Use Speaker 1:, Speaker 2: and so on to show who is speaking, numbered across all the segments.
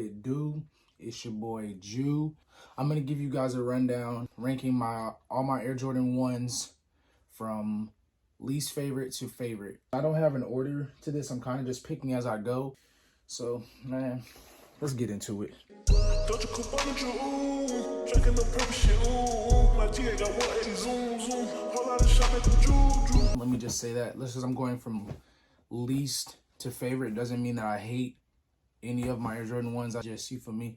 Speaker 1: It do. It's your boy Jew. I'm gonna give you guys a rundown ranking all my Air Jordan 1s from least favorite to favorite. I don't have an order to this. I'm kind of just picking as I go. So, man, let's get into it. Let me just say that. Listen, I'm going from least to favorite. Doesn't mean that I hate any of my Air Jordan 1s. I just see, for me,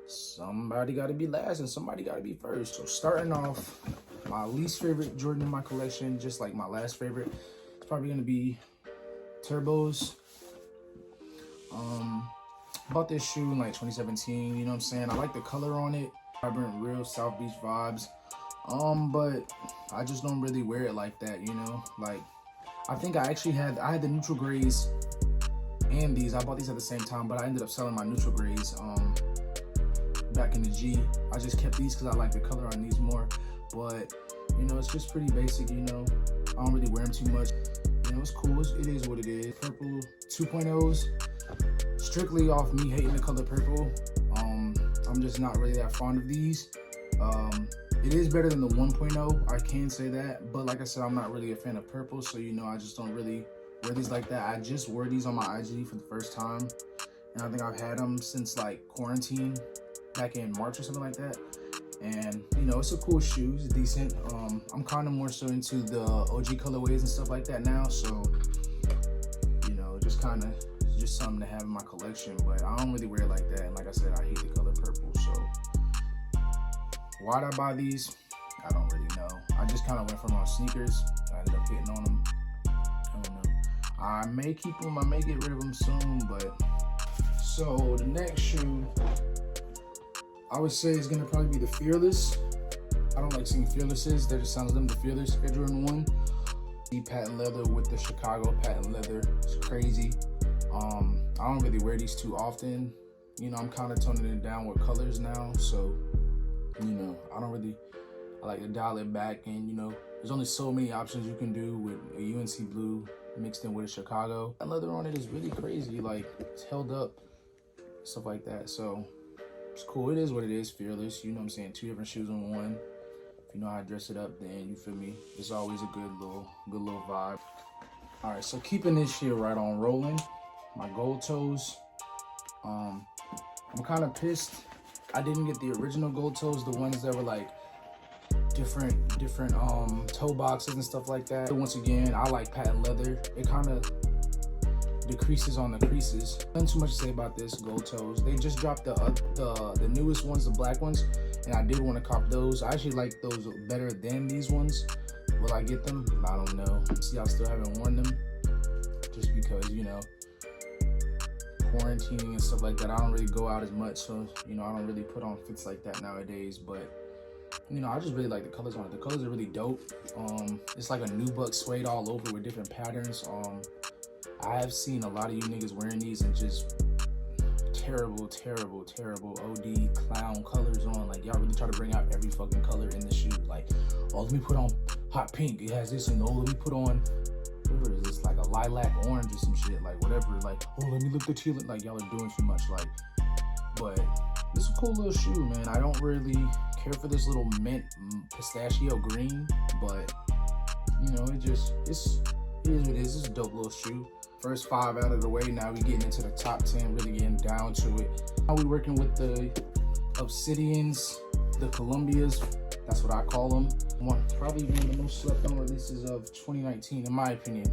Speaker 1: somebody got to be last and somebody got to be first. So starting off, my least favorite Jordan in my collection, just like my last favorite, it's probably going to be Turbos. Bought this shoe in like 2017, you know what I'm saying? I like the color on it. Vibrant, real South Beach vibes. But I just don't really wear it like that, you know? Like, I think I had the neutral grays and these. I bought these at the same time, but I ended up selling my neutral grays back in the G. I just kept these because I like the color on these more. But, you know, it's just pretty basic, you know? I don't really wear them too much. You know, it's cool. It is what it is. Purple 2.0s. Strictly off me hating the color purple. I'm just not really that fond of these. It is better than the 1.0, I can say that, but like I said, I'm not really a fan of purple, so you know, I just don't really wear these like that. I just wore these on my IG for the first time, and I think I've had them since like quarantine back in March or something like that. And you know, it's a cool shoe, it's decent. I'm kind of more so into the OG colorways and stuff like that now, so you know, just something to have in my collection, but I don't really wear it like that. And like I said, I hate the color purple, so why'd I buy these? I don't really know. I just kind of went from on sneakers. I ended up hitting on them. I don't know. I may keep them, I may get rid of them soon, but so the next shoe I would say is gonna probably be the Fearless. I don't like seeing Fearlesses. That just sounds them, the Fearless Air Jordan 1. The patent leather with the Chicago patent leather. It's crazy. I don't really wear these too often. You know, I'm kind of toning it down with colors now, so you know, I like to dial it back, and you know, there's only so many options you can do with a UNC blue mixed in with a Chicago. That leather on it is really crazy, like it's held up, stuff like that. So it's cool. It is what it is. Fearless, you know what I'm saying? Two different shoes in one. If you know how to dress it up, then you feel me, it's always a good little vibe. All right, so keeping this shit right on rolling, my gold toes. I'm kind of pissed I didn't get the original gold toes, the ones that were like different toe boxes and stuff like that. Once again, I like patent leather. It kind of decreases on the creases. Nothing too much to say about this gold toes. They just dropped the newest ones, the black ones, and I did want to cop those. I actually like those better than these ones. Will I get them? I don't know. See, I still haven't worn them just because, you know, quarantining and stuff like that. I don't really go out as much, so you know, I don't really put on fits like that nowadays. But you know, I just really like the colors on it. The colors are really dope. It's like a nubuck suede all over with different patterns. I have seen a lot of you niggas wearing these and just terrible OD clown colors on. Like, y'all really try to bring out every fucking color in the shoe. Like, oh, let me put on hot pink, it has this, and oh, let me put on whatever is this, like a lilac orange or some shit, like whatever. Like, oh, let me look the teal. Like, y'all are doing too much. Like, but it's a cool little shoe, man. I don't really care for this little mint pistachio green, but you know, it is what it is. It's a dope little shoe. First 5 out of the way. Now we getting into the top 10, really getting down to it. Now we working with the Obsidians, the Columbias. That's what I call them. Probably one of the most slept on releases of 2019, in my opinion.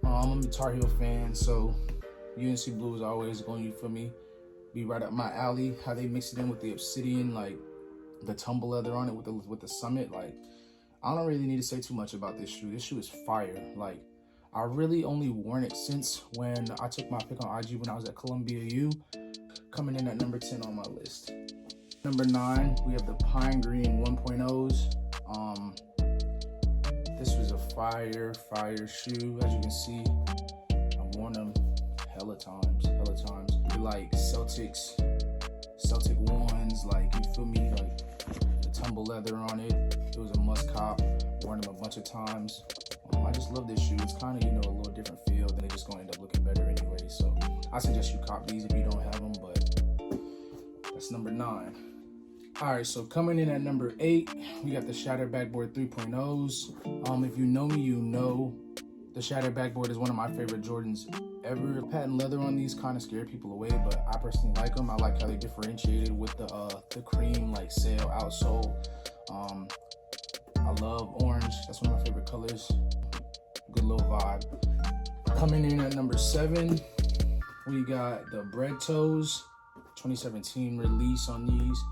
Speaker 1: I'm a Tar Heel fan, so UNC Blue is always going to, for me, be right up my alley. How they mix it in with the Obsidian, like the tumble leather on it with the Summit. Like, I don't really need to say too much about this shoe. This shoe is fire. Like, I really only worn it since when I took my pick on IG when I was at Columbia U, coming in at number 10 on my list. Number 9, we have the Pine Green 1.0s. This was a fire shoe. As you can see, I've worn them hella times. They're like Celtic ones, like, you feel me? Like, the tumble leather on it. It was a must cop. Worn them a bunch of times. I just love this shoe. It's kind of, you know, a little different feel. Then they're just going to end up looking better anyway. So I suggest you cop these if you don't have them. But That's number 9. All right, so coming in at number 8, we got the Shattered Backboard 3.0s. If you know me, you know the Shattered Backboard is one of my favorite Jordans ever. Patent leather on these kind of scare people away, but I personally like them. I like how they differentiated with the cream like sail outsole. I love orange. That's one of my favorite colors. Good little vibe. Coming in at number 7, we got the Bread Toes 2017 release on these.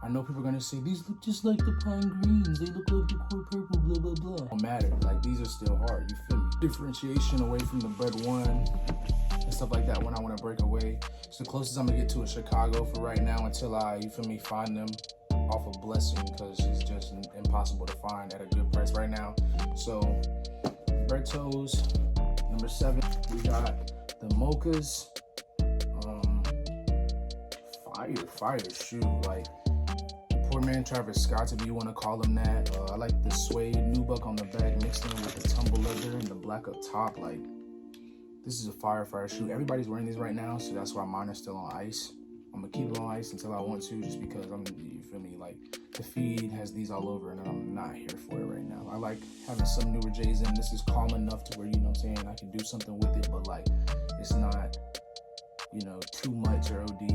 Speaker 1: I know people are gonna say these look just like the pine greens. They look like the core purple, blah blah blah. Don't matter. Like these are still hard. You feel me? Differentiation away from the Bread 1 and stuff like that when I want to break away. It's the closest I'm gonna get to a Chicago for right now until I, you feel me, find them off of Blessing, because it's just impossible to find at a good price right now. So Bread Toes, number 7. We got the Mochas. Fire shoe. Like poor man Travis Scott, if you want to call him that. I like the suede nubuck on the back mixed in with the tumble leather and the black up top. Like, this is a fire shoe. Everybody's wearing these right now, so that's why mine are still on ice. I'm gonna keep it on ice until I want to, just because you feel me, like the feed has these all over and I'm not here for it right now. I like having some newer J's in. This is calm enough to where, you know what I'm saying, I can do something with it, but like it's not, you know, too much or OD.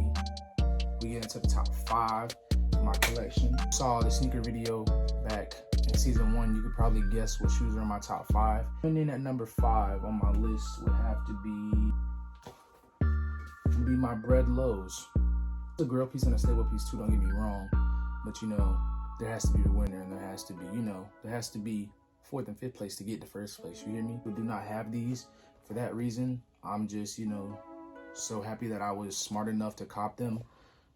Speaker 1: We get into the top 5 of my collection. Saw the sneaker video back in season 1. You could probably guess what shoes are in my top 5. And then at number 5 on my list would have to be my Bread Lows. It's a girl piece and a stable piece too, don't get me wrong. But you know, there has to be a winner and there has to be, you know, there has to be 4th and 5th place to get the 1st place. You hear me? We do not have these. For that reason, I'm just, you know, so happy that I was smart enough to cop them,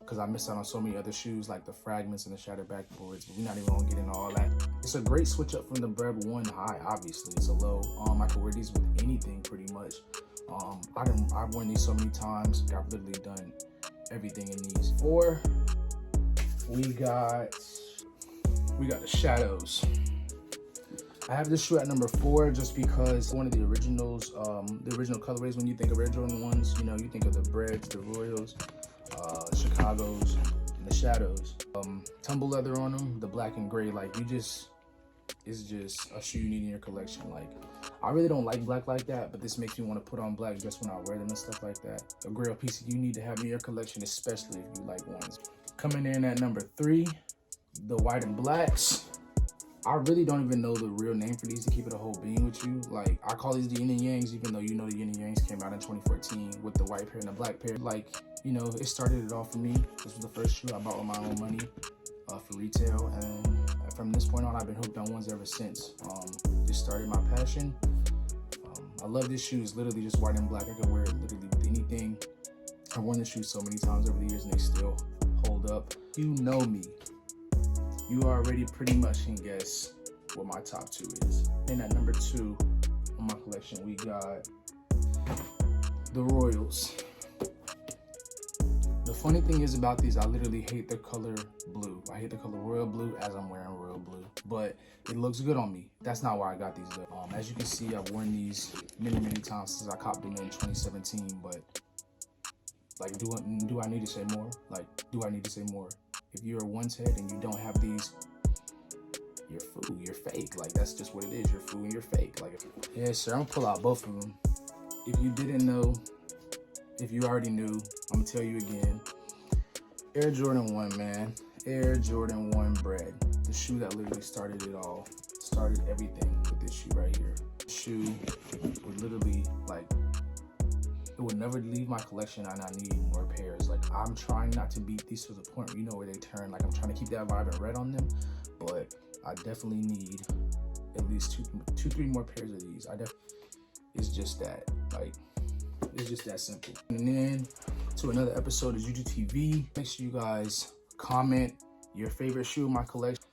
Speaker 1: because I missed out on so many other shoes like the Fragments and the Shattered Backboards, but we're not even gonna get into all that. It's a great switch up from the Bread 1 high, obviously. It's a low. I could wear these with anything pretty much. I've worn these so many times. I've literally done everything in these. 4, we got the Shadows. I have this shoe at number 4 just because one of the originals, the original colorways. When you think of Air Jordan 1s, you know, you think of the Breads, the Royals, Chicago's, and the Shadows. Tumble leather on them, the black and gray. Like, it's just a shoe you need in your collection. Like, I really don't like black like that, but this makes me want to put on black just when I wear them and stuff like that. A grail piece you need to have in your collection, especially if you like 1s. Coming in at number 3, the white and blacks. I really don't even know the real name for these, to keep it a whole being with you. Like, I call these the yin and yangs, even though you know the yin and yangs came out in 2014 with the white pair and the black pair. Like, you know, it started it all for me. This was the first shoe I bought with my own money for retail, and from this point on, I've been hooked on 1s ever since. This started my passion. I love this shoe. It's literally just white and black. I can wear it literally with anything. I've worn this shoe so many times over the years and they still hold up. You know me. You already pretty much can guess what my top 2 is. And at number 2 on my collection, we got the Royals. The funny thing is about these, I literally hate the color blue. I hate the color royal blue as I'm wearing royal blue, but it looks good on me. That's not why I got these though. As you can see, I've worn these many times since I copped them in 2017, but like, do I need to say more? Like, do I need to say more? If you're a 1's head and you don't have these, you're fool, you're fake. Like, that's just what it is. You're fool and you're fake. Like, yeah, sir, I'm gonna pull out both of them. If you didn't know, if you already knew, I'm gonna tell you again. Air Jordan 1, man. Air Jordan 1 Bread. The shoe that literally started it all. Started everything with this shoe right here. The shoe would literally, like, it would never leave my collection, and I need more pairs. Like, I'm trying not to beat these to the point where, you know, where they turn. Like, I'm trying to keep that vibrant red on them, but I definitely need at least 3 more pairs of these. It's just that, like, it's just that simple. And then to another episode of UGTV. Make sure you guys comment your favorite shoe in my collection.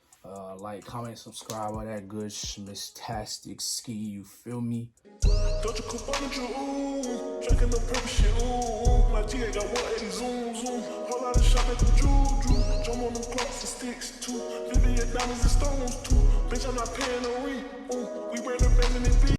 Speaker 1: Like, comment, subscribe, all that good schmistastic ski, you feel me?
Speaker 2: Don't you come on you, ooh, drinking the purple shit, ooh, my G got 180 zoom, whole lot of shop at the juju, jump on them clocks and sticks too, Vivian diamonds and stones too, bitch I'm not paying no rent, ooh, we wear the band in the beat.